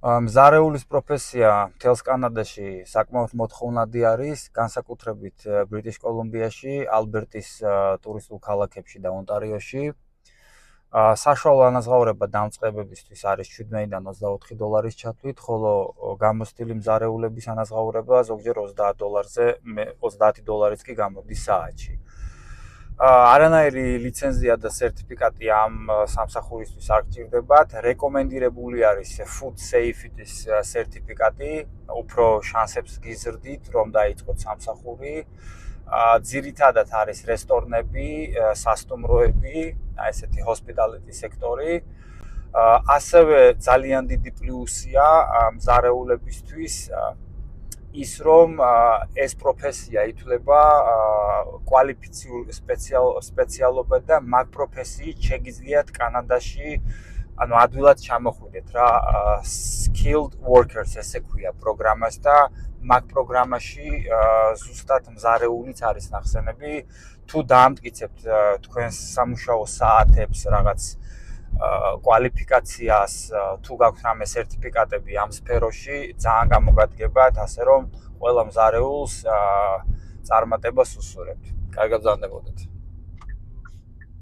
მზარეულის პროფესია მთელს კანადაში საკმაოდ მოთხოვნადი არის, განსაკუთრებით ბრიტიშ კოლუმბიაში, ალბერტის ტურისტულ ქალაქებში და ონტარიოში. საშუალო ანაზღაურება დამწყებებისთვის არის $17-24 ჩათვლით, ხოლო გამოცდილი მზარეულების ანაზღაურება ზოგჯერ $30-ზე $30 კი გამოდის საათში. არანაირი ლიცენზია და სერტიფიკატი ამ სამსახურისთვის არ გჭირდებათ. რეკომენდირებული არის food safety-ის სერტიფიკატი, უფრო შანსებს გიზრდით, რომ დაიწყოთ სამსახური. ძირითადად არის რესტორნები, სასტუმროები, ესეთი hospitality სექტორი. ასევე ძალიან დიდი პლუსია მზარეულებისთვის ის რომ ეს პროფესია ითვლება კვალიფიციურ სპეციალობად და მაგ პროფესიით შეგიძლიათ კანადაში ადვილად ჩამოხვიდეთ რა skilled workers ესე ქვია პროგრამას და მაგ პროგრამაში ზუსტად მზარეულიც არის ნახსენები თუ დაამტკიცებთ თქვენს სამუშაო საათებს რაღაც კვალიფიკაციას თუ გაქვთ რამე სერტიფიკატები ამ სფეროში ძალიან გამოგადგებათ ასე რომ ყველა მზარეულს წარმატებას უსურვებთ. კარგად გზარდებოდეთ.